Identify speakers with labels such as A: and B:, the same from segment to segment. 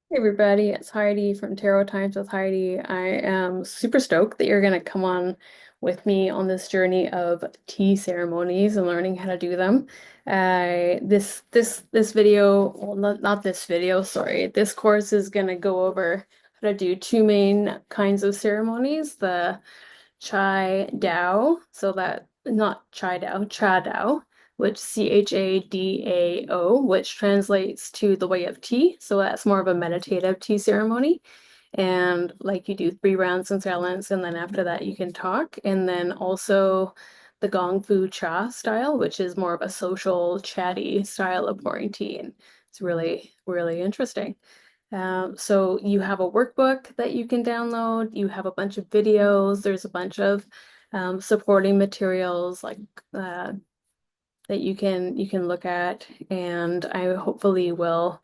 A: Hey everybody, it's Heidi from Tarot Times with Heidi. I am super stoked that you're going to come on with me on this journey of tea ceremonies and learning how to do them. This video, well, not this video, sorry. This course is going to go over how to do two main kinds of ceremonies, the Chai Dao, so that not Chai Dao, Cha Dao, which CHADAO, which translates to the way of tea. So that's more of a meditative tea ceremony. And like you do 3 rounds in silence, and then after that you can talk. And then also the Gong Fu Cha style, which is more of a social, chatty style of pouring tea. And it's really, really interesting. So you have a workbook that you can download. You have a bunch of videos. There's a bunch of supporting materials like uh, that you can look at, and I hopefully will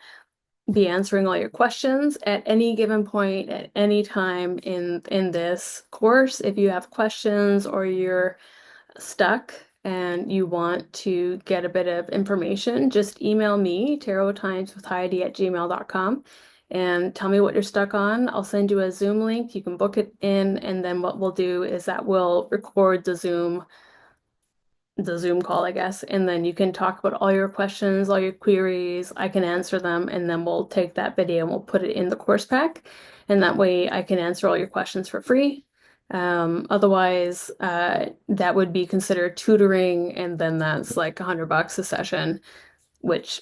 A: be answering all your questions at any given point at any time in this course. If you have questions or you're stuck and you want to get a bit of information, just email me, tarottimeswithheidi@gmail.com, and tell me what you're stuck on. I'll send you a Zoom link. You can book it in, and then what we'll do is that we'll record the Zoom call, I guess, and then you can talk about all your questions, all your queries. I can answer them, and then we'll take that video and we'll put it in the course pack. And that way I can answer all your questions for free. Otherwise, that would be considered tutoring, and then that's like $100 a session, which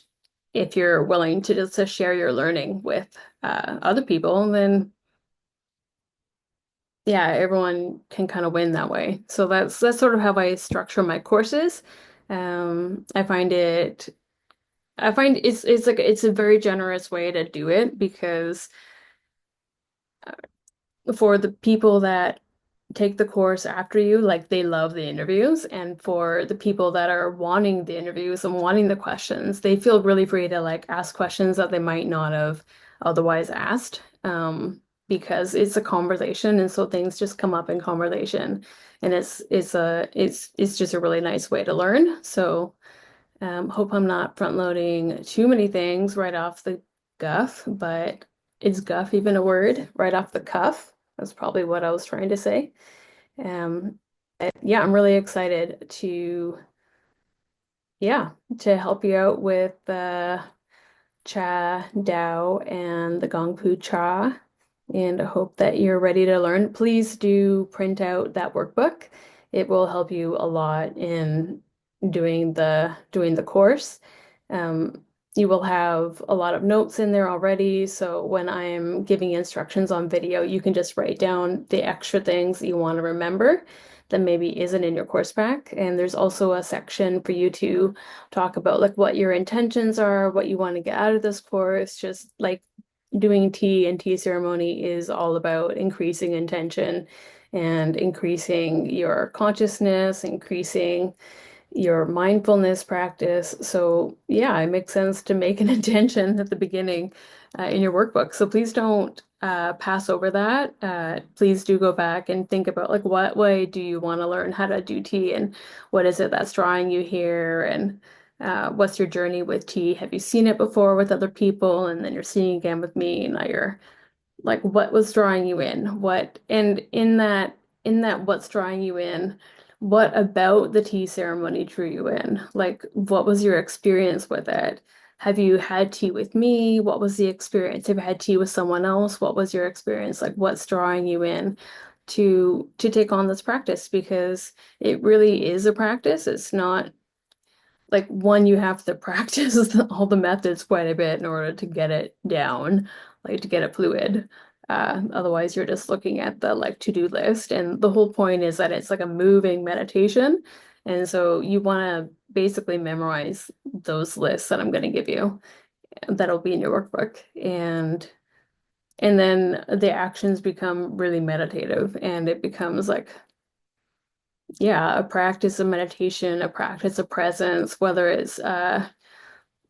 A: if you're willing to just to share your learning with other people, then yeah, everyone can kind of win that way. So that's sort of how I structure my courses. I find it's like it's a very generous way to do it because for the people that take the course after you, like they love the interviews, and for the people that are wanting the interviews and wanting the questions, they feel really free to like ask questions that they might not have otherwise asked. Because it's a conversation, and so things just come up in conversation, and it's just a really nice way to learn. So hope I'm not front loading too many things right off the guff, but is guff even a word? Right off the cuff? That's probably what I was trying to say. Um, yeah, I'm really excited yeah, to help you out with the Cha Dao and the Gong Fu Cha. And I hope that you're ready to learn. Please do print out that workbook. It will help you a lot in doing the course. Um, you will have a lot of notes in there already, so when I'm giving instructions on video, you can just write down the extra things you want to remember that maybe isn't in your course pack. And there's also a section for you to talk about like what your intentions are, what you want to get out of this course. Just like doing tea and tea ceremony is all about increasing intention and increasing your consciousness, increasing your mindfulness practice. So yeah, it makes sense to make an intention at the beginning in your workbook. So please don't pass over that. Please do go back and think about like what way do you want to learn how to do tea, and what is it that's drawing you here, and what's your journey with tea? Have you seen it before with other people, and then you're seeing again with me, and now you're like what was drawing you in? What and in that what's drawing you in, what about the tea ceremony drew you in? Like what was your experience with it? Have you had tea with me? What was the experience? Have you had tea with someone else? What was your experience? Like what's drawing you in to take on this practice? Because it really is a practice. It's not like one you have to practice all the methods quite a bit in order to get it down, like to get it fluid. Otherwise, you're just looking at the like to-do list, and the whole point is that it's like a moving meditation, and so you want to basically memorize those lists that I'm going to give you. That'll be in your workbook, and then the actions become really meditative, and it becomes like yeah, a practice of meditation, a practice of presence, whether it's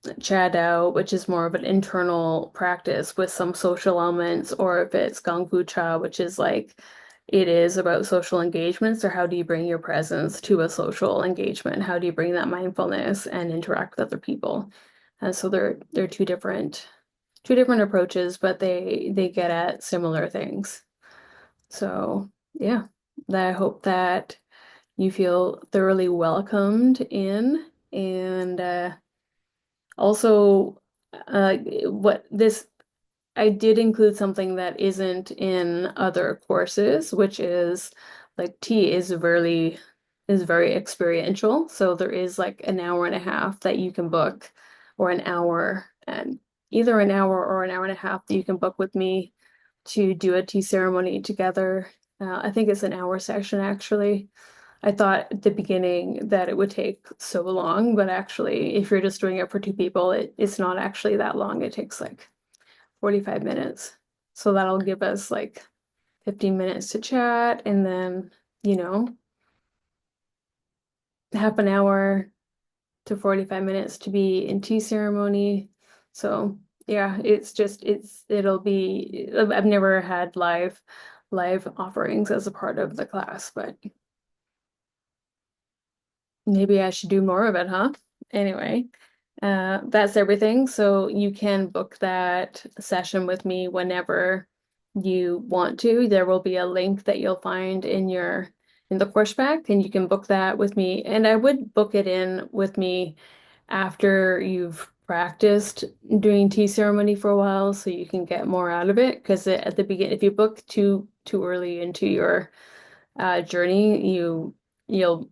A: Chadao, which is more of an internal practice with some social elements, or if it's Gong Fu Cha, which is like it is about social engagements, or how do you bring your presence to a social engagement? How do you bring that mindfulness and interact with other people? And so they're two different. two different approaches, but they get at similar things. So yeah, I hope that you feel thoroughly welcomed in, and also what this I did include something that isn't in other courses, which is like tea is very experiential. So there is like an hour and a half that you can book, or an hour, and either an hour or an hour and a half that you can book with me to do a tea ceremony together. I think it's an hour session actually. I thought at the beginning that it would take so long, but actually, if you're just doing it for two people, it's not actually that long. It takes like 45 minutes. So that'll give us like 15 minutes to chat, and then, you know, half an hour to 45 minutes to be in tea ceremony. So yeah, it'll be, I've never had live offerings as a part of the class, but maybe I should do more of it, huh? Anyway, that's everything. So you can book that session with me whenever you want to. There will be a link that you'll find in the course pack, and you can book that with me. And I would book it in with me after you've practiced doing tea ceremony for a while, so you can get more out of it. Because at the beginning, if you book too early into your journey, you'll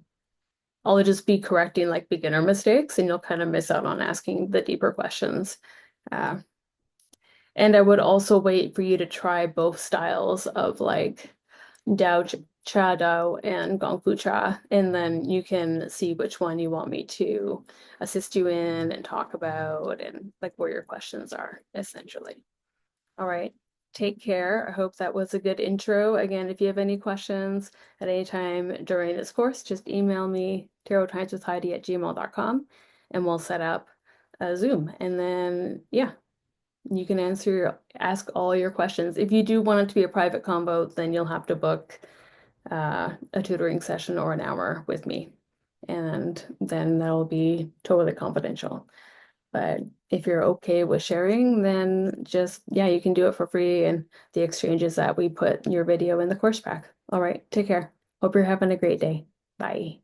A: I'll just be correcting like beginner mistakes, and you'll kind of miss out on asking the deeper questions. Uh, and I would also wait for you to try both styles of like Cha Dao and Gong Fu Cha, and then you can see which one you want me to assist you in and talk about, and like where your questions are, essentially. All right. Take care. I hope that was a good intro. Again, if you have any questions at any time during this course, just email me, tarottimeswithheidi@gmail.com, and we'll set up a Zoom. And then, yeah, you can ask all your questions. If you do want it to be a private combo, then you'll have to book a tutoring session or an hour with me. And then that'll be totally confidential. But if you're okay with sharing, then just, yeah, you can do it for free. And the exchange is that we put your video in the course pack. All right, take care. Hope you're having a great day. Bye.